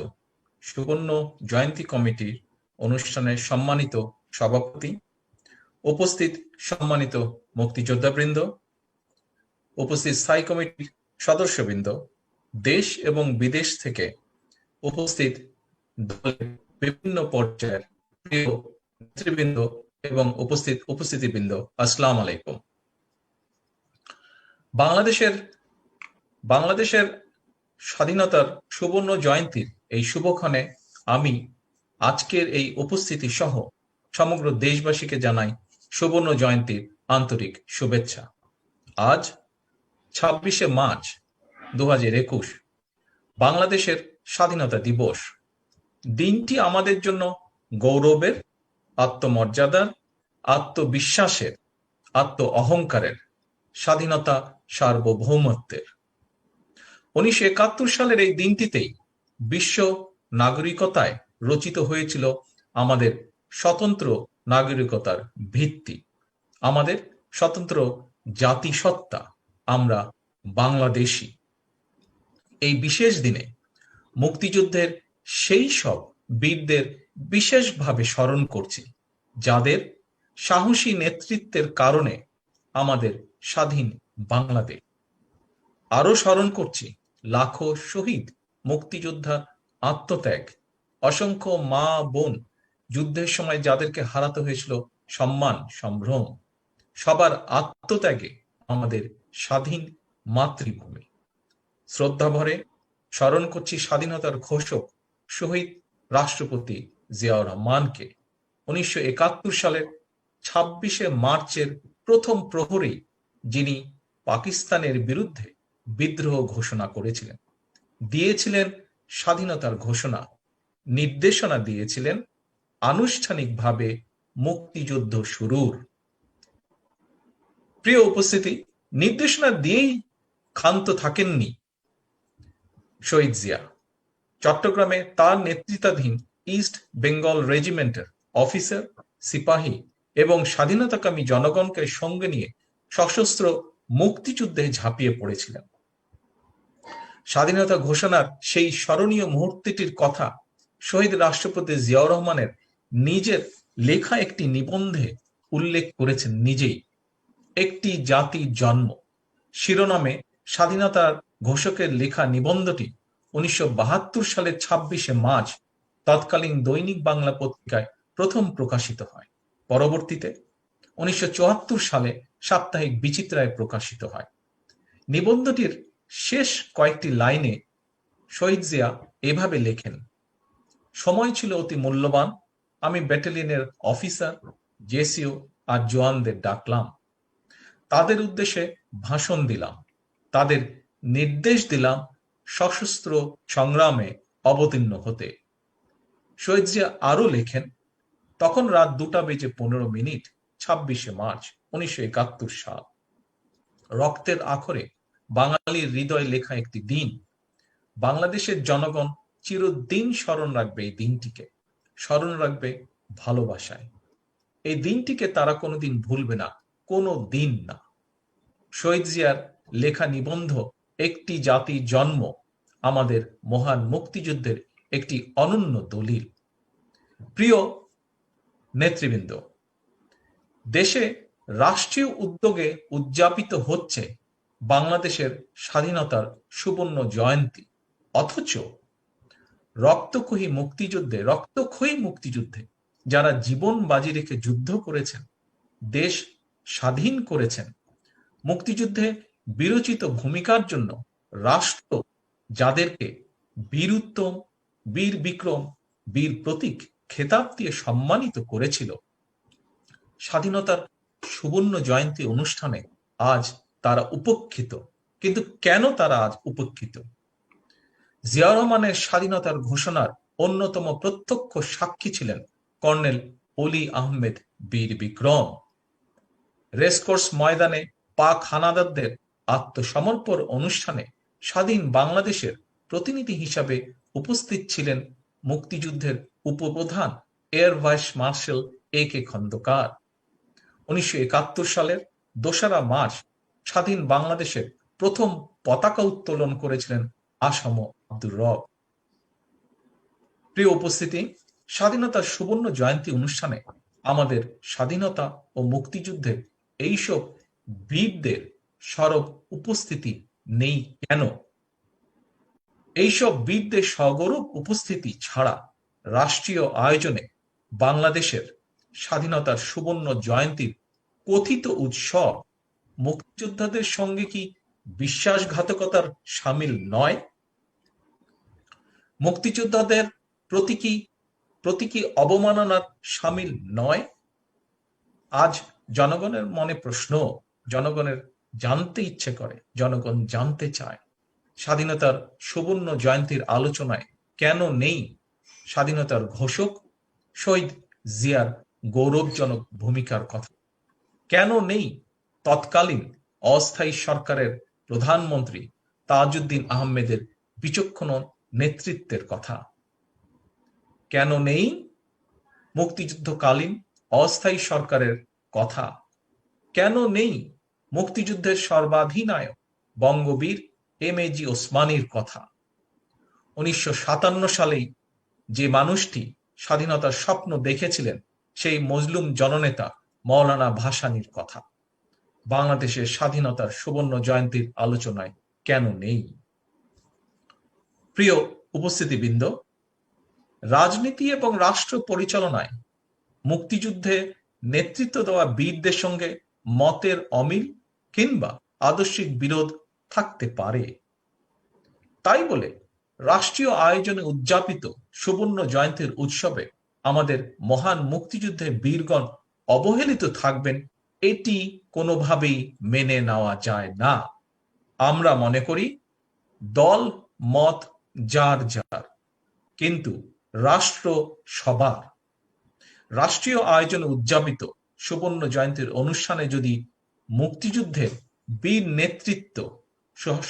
সুবর্ণ জয়ন্তী কমিটির অনুষ্ঠানের সম্মানিত সভাপতি, উপস্থিত সম্মানিত মুক্তিযোদ্ধাবৃন্দ, উপস্থিত স্থায়ী কমিটির সদস্যবৃন্দ, দেশ এবং বিদেশ থেকে উপস্থিত দলের বিভিন্ন পর্যায়ের প্রিয় নেতৃবৃন্দ এবং উপস্থিতিবৃন্দ, আসসালামু আলাইকুম। বাংলাদেশের স্বাধীনতার সুবর্ণ জয়ন্তীর এই শুভক্ষণে আমি আজকের এই উপস্থিতি সহ সমগ্র দেশবাসীকে জানাই সুবর্ণ জয়ন্তীর আন্তরিক শুভেচ্ছা। আজ 26শে মার্চ 2021 বাংলাদেশের স্বাধীনতা দিবস। দিনটি আমাদের জন্য গৌরবের, আত্মমর্যাদার, আত্মবিশ্বাসের, আত্ম অহংকারের, স্বাধীনতা সার্বভৌমত্বের। 1971 সালের এই দিনটিতেই বিশ্ব নাগরিকতায় রচিত হয়েছিল আমাদের স্বতন্ত্র নাগরিকতার ভিত্তি, আমাদের স্বতন্ত্র জাতিসত্তা, আমরা বাংলাদেশী। এই বিশেষ দিনে মুক্তিযুদ্ধের সেই সব বীরদের বিশেষভাবে স্মরণ করছি, যাদের সাহসী নেতৃত্বের কারণে আমাদের স্বাধীন বাংলাদেশ। আরো স্মরণ করছি লাখো শহীদ মুক্তিযোদ্ধার আত্মত্যাগ, অসংখ্য মা বোন যুদ্ধের সময় যাদেরকে হারাতে হয়েছিল সম্মান সম্ভ্রম, সবার আত্মত্যাগে আমাদের স্বাধীন মাতৃভূমি। শ্রদ্ধা ভরে স্মরণ করছি স্বাধীনতার ঘোষক শহীদ রাষ্ট্রপতি জিয়াউর রহমানকে। 1971 সালের 26শে মার্চের প্রথম প্রহরেই যিনি পাকিস্তানের বিরুদ্ধে বিদ্রোহ ঘোষণা করেছিলেন, দিয়েছিলেন স্বাধীনতার ঘোষণা, নির্দেশনা দিয়েছিলেন আনুষ্ঠানিকভাবে মুক্তিযুদ্ধ শুরুর। প্রিয় উপস্থিতি, নির্দেশনা দিয়েই ক্ষান্ত থাকেননি শহীদ জিয়া। চট্টগ্রামে তার নেতৃত্বাধীন ইস্ট বেঙ্গল রেজিমেন্টের অফিসার, সিপাহী এবং স্বাধীনতাকামী জনগণকে সঙ্গে নিয়ে সশস্ত্র মুক্তিযুদ্ধে ঝাঁপিয়ে পড়েছিলেন। স্বাধীনতা ঘোষণার সেই স্মরণীয় মুহূর্তটির কথা শহীদ রাষ্ট্রপতি জিয়াউর রহমানের নিজের লেখা একটি নিবন্ধে উল্লেখ করেছেন নিজেই। একটি জাতির জন্ম শিরোনামে স্বাধীনতার ঘোষকের লেখা নিবন্ধটি 1972 সালের 26শে মার্চ তৎকালীন দৈনিক বাংলা পত্রিকায় প্রথম প্রকাশিত হয়। পরবর্তীতে 1974 সালে সাপ্তাহিক বিচিত্রায় প্রকাশিত হয়। নিবন্ধটির শেষ কয়েকটি লাইনে শহীদ জিয়া এভাবে লেখেন: সময় ছিল অতি মূল্যবান, আমি ব্যাটালিয়নের অফিসার, জেসিও আর জওয়ানদের ডাকলাম, তাদের উদ্দেশ্যে ভাষণ দিলাম, তাদের নির্দেশ দিলাম সশস্ত্র সংগ্রামে অবতীর্ণ হতে। শহীদ জিয়া আরো লেখেন, তখন রাত 2:15 26শে মার্চ 1971 সাল। রক্তের আখরে বাঙালির হৃদয় লেখা একটি দিন। বাংলাদেশের জনগণ চিরদিন স্মরণ রাখবে এই দিনটিকে, স্মরণ রাখবে ভালোবাসায়। এই দিনটিকে তারা কোনোদিন ভুলবে না, কোনো দিন না। শহীদ জিয়ার লেখা নিবন্ধ একটি জাতির জন্ম আমাদের মহান মুক্তিযুদ্ধের একটি অনন্য দলিল। প্রিয় নেতৃবৃন্দ, দেশে রাষ্ট্রীয় উদ্যোগে উদযাপিত হচ্ছে বাংলাদেশের স্বাধীনতার সুবর্ণ জয়ন্তী, অথচ রক্তক্ষয়ী মুক্তিযুদ্ধে যারা জীবন বাজি রেখে যুদ্ধ করেছেন, দেশ স্বাধীন করেছেন, মুক্তিযুদ্ধে বিরচিত ভূমিকার জন্য রাষ্ট্র যাদেরকে বীর উত্তম, বীর বিক্রম, বীর প্রতীক খেতাব দিয়ে সম্মানিত করেছিল, স্বাধীনতার সুবর্ণ জয়ন্তী অনুষ্ঠানে আজ তারা উপেক্ষিত। কিন্তু কেন তারা আজ উপেক্ষিত? জিয়াউর রহমানের স্বাধীনতার ঘোষণার অন্যতম প্রত্যক্ষ সাক্ষী ছিলেন কর্নেল অলি আহমেদ বীর বিক্রম। রেসকোর্স ময়দানে পাক হানাদারদের আত্মসমর্পণ অনুষ্ঠানে স্বাধীন বাংলাদেশের প্রতিনিধি হিসাবে উপস্থিত ছিলেন মুক্তিযুদ্ধের উপপ্রধান air vice marshal AK Khandakar. 1971 সালের 2রা মার্চ স্বাধীন বাংলাদেশের প্রথম পতাকা উত্তোলন করেছিলেন আসম আব্দুর রব। প্রিয় উপস্থিতি, স্বাধীনতার সুবর্ণ জয়ন্তী অনুষ্ঠানে আমাদের স্বাধীনতা ও মুক্তিযুদ্ধের এইসব বীরদের সরব উপস্থিতি নেই কেন? এইসব বীরদের সগৌরব উপস্থিতি ছাড়া রাষ্ট্রীয় আয়োজনে বাংলাদেশের স্বাধীনতার সুবর্ণ জয়ন্তীর কথিত উৎসব মুক্তিযোদ্ধাদের সঙ্গে কি বিশ্বাসঘাতকতার সামিল নয়? মুক্তিযোদ্ধাদের প্রতি কি অবমাননার সামিল নয়? আজ জনগণের মনে প্রশ্ন, জনগণের জানতে ইচ্ছে করে, জনগণ জানতে চায় স্বাধীনতার সুবর্ণ জয়ন্তীর আলোচনায় কেন নেই স্বাধীনতার ঘোষক শহীদ জিয়ার গৌরবজনক ভূমিকার কথা? কেন নেই তৎকালীন অস্থায়ী সরকারের প্রধানমন্ত্রী তাজউদ্দিন আহমেদের বিচক্ষণ নেতৃত্বের কথা? কেন নেই মুক্তিযুদ্ধকালীন অস্থায়ী সরকারের কথা? কেন নেই মুক্তিযুদ্ধের সর্বাধিনায়ক বঙ্গবীর এম.এ.জি. ওসমানীর কথা? 1957 সালেই যে মানুষটি স্বাধীনতার স্বপ্ন দেখেছিলেন সেই মজলুম জননেতা মৌলানা ভাসানীর কথা বাংলাদেশের স্বাধীনতার সুবর্ণ জয়ন্তীর আলোচনায় কেন নেই? প্রিয় উপস্থিতিবৃন্দ, রাজনীতি এবং রাষ্ট্র পরিচালনায় মুক্তিযুদ্ধে নেতৃত্ব দেওয়া বীরদের সঙ্গে মতের অমিল কিংবা আদর্শিক বিরোধ থাকতে পারে। তাই বলে রাষ্ট্রীয় আয়োজনে উদযাপিত সুবর্ণ জয়ন্তীর উৎসবে আমাদের মহান মুক্তিযুদ্ধের বীরগণ অবহেলিত থাকবেন, এটি কোনোভাবেই মেনে নেওয়া যায় না। আমরা মনে করি দল মত যার যার, কিন্তু রাষ্ট্র সবার। রাষ্ট্রীয় আয়োজনে উদযাপিত সুবর্ণ জয়ন্তীর অনুষ্ঠানে যদি মুক্তিযুদ্ধের বীর নেতৃত্ব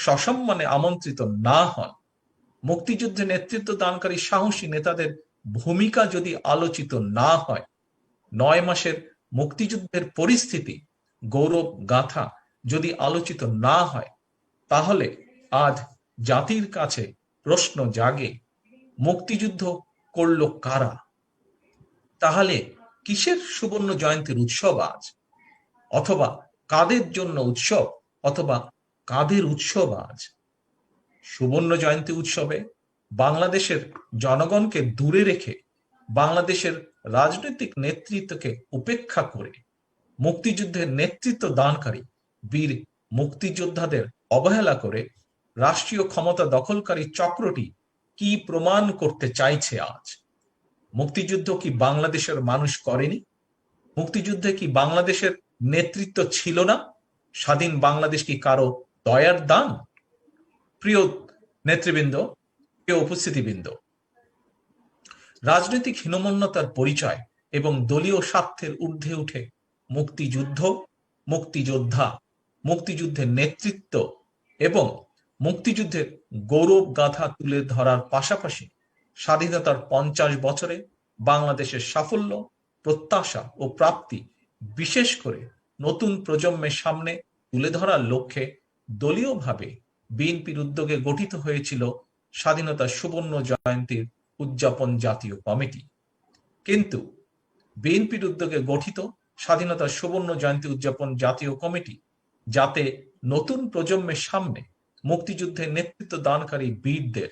সসম্মানে আমন্ত্রিত না হন, মুক্তিযুদ্ধে নেতৃত্ব দানকারী সাহসী নেতাদের ভূমিকা যদি আলোচিত না হয়, 9 মাসের মুক্তিযুদ্ধের পরিস্থিতি গৌরব গাথা যদি আলোচিত না হয়, তাহলে আজ জাতির কাছে প্রশ্ন জাগে মুক্তিযুদ্ধ করল কারা? তাহলে কিসের সুবর্ণ জয়ন্তীর উৎসব আজ? অথবা কাদের জন্য উৎসব? অথবা কাদের উৎসব আজ? সুবর্ণ জয়ন্তী উৎসবে বাংলাদেশের জনগণকে দূরে রেখে, বাংলাদেশের রাজনৈতিক নেতৃত্বকে উপেক্ষা করে মুক্তিযুদ্ধের নেতৃত্ব দানকারী বীর মুক্তিযোদ্ধাদের অবহেলা করে রাষ্ট্রীয় ক্ষমতা দখলকারী চক্রটি কি প্রমাণ করতে চাইছে আজ? মুক্তিযুদ্ধ কি বাংলাদেশের মানুষ করেনি? মুক্তিযুদ্ধে কি বাংলাদেশের নেতৃত্ব ছিল না? স্বাধীন বাংলাদেশ কি কারো দয়ার দান? প্রিয় নেতৃবৃন্দ, প্রিয় উপস্থিতিবৃন্দ, রাজনৈতিক হীনমন্যতার পরিচয় এবং দলীয় স্বার্থের ঊর্ধ্বে উঠে মুক্তিযুদ্ধ, মুক্তিযোদ্ধা, মুক্তিযুদ্ধের নেতৃত্ব এবং মুক্তিযুদ্ধের গৌরব গাথা তুলে ধরার পাশাপাশি স্বাধীনতার 50 বছরে বাংলাদেশের সাফল্য, প্রত্যাশা ও প্রাপ্তি বিশেষ করে নতুন প্রজন্মের সামনে তুলে ধরার লক্ষ্যে দলীয়ভাবে বিএনপির উদ্যোগে গঠিত হয়েছিল স্বাধীনতার সুবর্ণ জয়ন্তীর উদযাপন জাতীয় কমিটি। কিন্তু বিএনপির উদ্যোগে গঠিত স্বাধীনতার সুবর্ণ জয়ন্তী উদযাপন জাতীয় কমিটি যাতে নতুন প্রজন্মের সামনে মুক্তিযুদ্ধের নেতৃত্ব দানকারী বীরদের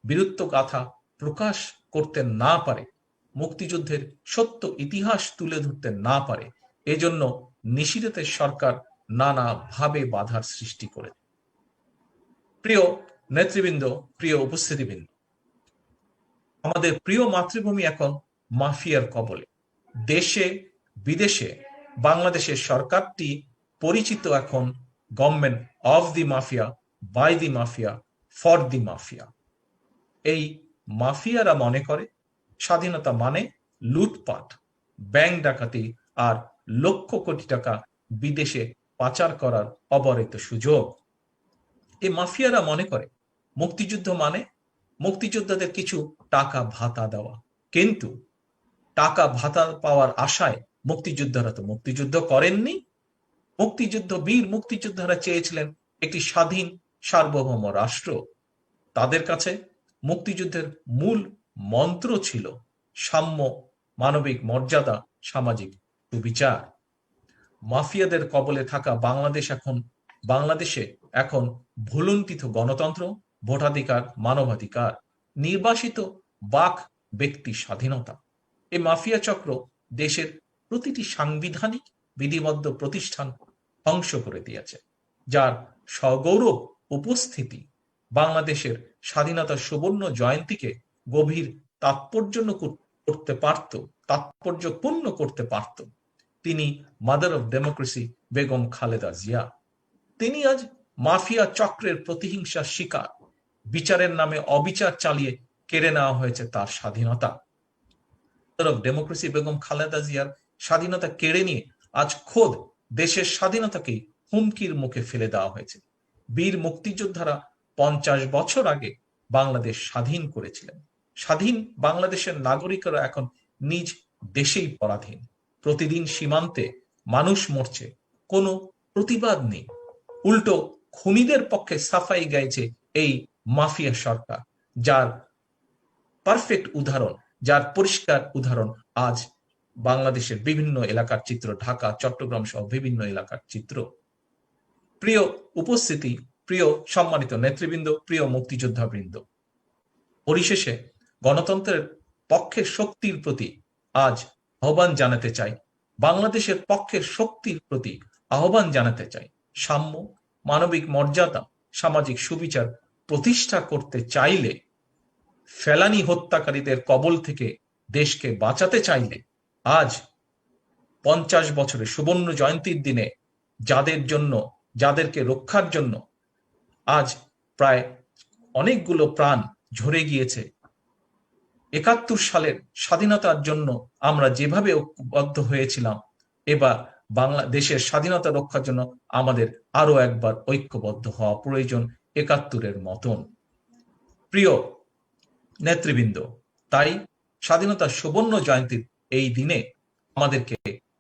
বীরত্ব গাথা প্রকাশ করতে না পারে, মুক্তিযুদ্ধের সত্য ইতিহাস তুলে ধরতে না পারে, এজন্য নিশীথের সরকার নানাভাবে বাধার সৃষ্টি করে। প্রিয় নেতৃবৃন্দ, প্রিয় উপস্থিতিবৃন্দ, আমাদের প্রিয় মাতৃভূমি এখন মাফিয়ার কবলে। দেশে বিদেশে বাংলাদেশের সরকারটি পরিচিত এখন government of the mafia, by the mafia, for the mafia. এই মাফিয়ারা মনে করে স্বাধীনতা মানে লুটপাট, ব্যাংক ডাকাতি আর লক্ষ কোটি টাকা বিদেশে পাচার করার অবারিত সুযোগ। এই মাফিয়ারা মনে করে মুক্তিযুদ্ধ মানে মুক্তিযোদ্ধাদের কিছু টাকা ভাতা দেওয়া। কিন্তু টাকা ভাতা পাওয়ার আশায় মুক্তিযোদ্ধারা তো মুক্তিযুদ্ধ করেননি। বীর মুক্তিযোদ্ধারা চেয়েছিলেন একটি স্বাধীন সার্বভৌম রাষ্ট্র। তাদের কাছে মুক্তিযুদ্ধের মূল মন্ত্র ছিল সাম্য, মানবিক মর্যাদা, সামাজিক সুবিচার। মাফিয়াদের কবলে থাকা বাংলাদেশ এখন বাংলাদেশে এখন ভুলুণ্ঠিত গণতন্ত্র, ভোটাধিকার, মানবাধিকার, নির্বাসিত বাক ব্যক্তি স্বাধীনতা, এই মাফিয়া চক্র দেশের প্রতিটি সাংবিধানিক বিধিবদ্ধ প্রতিষ্ঠান ধ্বংস করে দিয়েছে, যার সগৌরব উপস্থিতি বাংলাদেশের স্বাধীনতার সুবর্ণ জয়ন্তীকে গভীর তাৎপর্যপূর্ণ করতে পারত। তিনি mother of democracy Begum Khaleda Zia. তিনি আজ মাফিয়া চক্রের প্রতিহিংসার শিকার। বিচারের নামে অবিচার চালিয়ে কেড়ে নেওয়া হয়েছে তার স্বাধীনতা। Mother of democracy Begum Khaleda জিয়ার স্বাধীনতা কেড়ে নিয়ে আজ খোদ দেশের স্বাধীনতাকেই হুমকির মুখে ফেলে দেওয়া হয়েছে। বীর মুক্তিযোদ্ধারা 50 বছর আগে বাংলাদেশ স্বাধীন করেছিলেন। স্বাধীন বাংলাদেশের নাগরিকরা এখন নিজ দেশেই পরাধীন। প্রতিদিন সীমান্তে মানুষ মরছে, কোনো প্রতিবাদ নেই। উল্টো খুনিদের পক্ষে সাফাই গাইছে এই মাফিয়া সরকার, যার পারফেক্ট উদাহরণ, যার পরিষ্কার উদাহরণ আজ বাংলাদেশের বিভিন্ন এলাকার চিত্র, ঢাকা, চট্টগ্রাম সহ বিভিন্ন এলাকার চিত্র। প্রিয় উপস্থিতি, প্রিয় সম্মানিত নেতৃবৃন্দ, প্রিয় মুক্তিযোদ্ধাবৃন্দ, পরিশেষে গণতন্ত্রের পক্ষের শক্তির প্রতি আজ আহ্বান জানাতে চাই, বাংলাদেশের পক্ষের শক্তির প্রতি আহ্বান জানাতে চাই। সাম্য, মানবিক মর্যাদা, সামাজিক সুবিচার প্রতিষ্ঠা করতে চাইলে, ফেলানি হত্যাকারীদের কবল থেকে দেশকে বাঁচাতে চাইলে, আজ 50 বছরের সুবর্ণ জয়ন্তীর দিনে যাদেরকে রক্ষার জন্য আজ প্রায় অনেকগুলো প্রাণ ঝরে গিয়েছে, 71 সালের স্বাধীনতার জন্য আমরা যেভাবে ঐক্যবদ্ধ হয়েছিলাম, এবার বাংলাদেশের স্বাধীনতা রক্ষার জন্য আমাদের আরো একবার ঐক্যবদ্ধ হওয়া প্রয়োজন 71-এর মতন। প্রিয় নেতৃবৃন্দ, তাই স্বাধীনতার সুবর্ণ জয়ন্তীর এই দিনে আমাদেরকে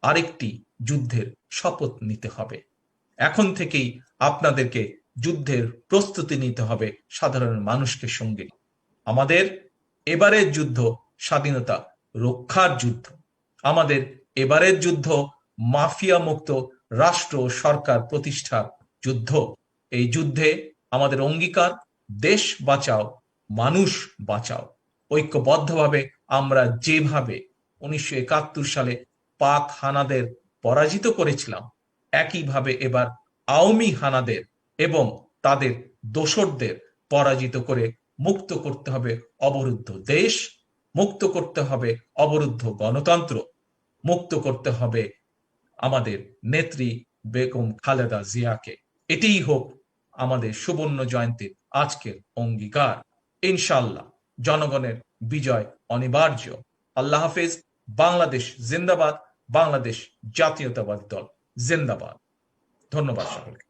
আরেকটি যুদ্ধের শপথ নিতে হবে। এখন থেকেই আপনাদেরকে যুদ্ধের প্রস্তুতি নিতে হবে সাধারণ মানুষকে সঙ্গে। আমাদের এবারের যুদ্ধ স্বাধীনতা রক্ষার যুদ্ধ। আমাদের এবারের যুদ্ধ মাফিয়া মুক্ত রাষ্ট্র সরকার প্রতিষ্ঠার যুদ্ধ। এই যুদ্ধে আমাদের অঙ্গীকার, দেশ বাঁচাও, মানুষ বাঁচাও। ঐক্যবদ্ধভাবে আমরা যেভাবে 1971 সালে পাক হানাদের পরাজিত করেছিলাম, একইভাবে এবার আওয়ামী হানাদের এবং তাদের দোসরদের পরাজিত করে মুক্ত করতে হবে অবরুদ্ধ দেশ, মুক্ত করতে হবে অবরুদ্ধ গণতন্ত্র, মুক্ত করতে হবে আমাদের নেত্রী বেগম খালেদা জিয়াকে। এটিই হোক আমাদের সুবর্ণ জয়ন্তীর আজকের অঙ্গীকার। ইনশাআল্লাহ জনগণের বিজয় অনিবার্য। আল্লাহ হাফেজ। বাংলাদেশ জিন্দাবাদ। বাংলাদেশ জাতীয়তাবাদী দল জিন্দাবাদ। ধন্যবাদ সকলকে।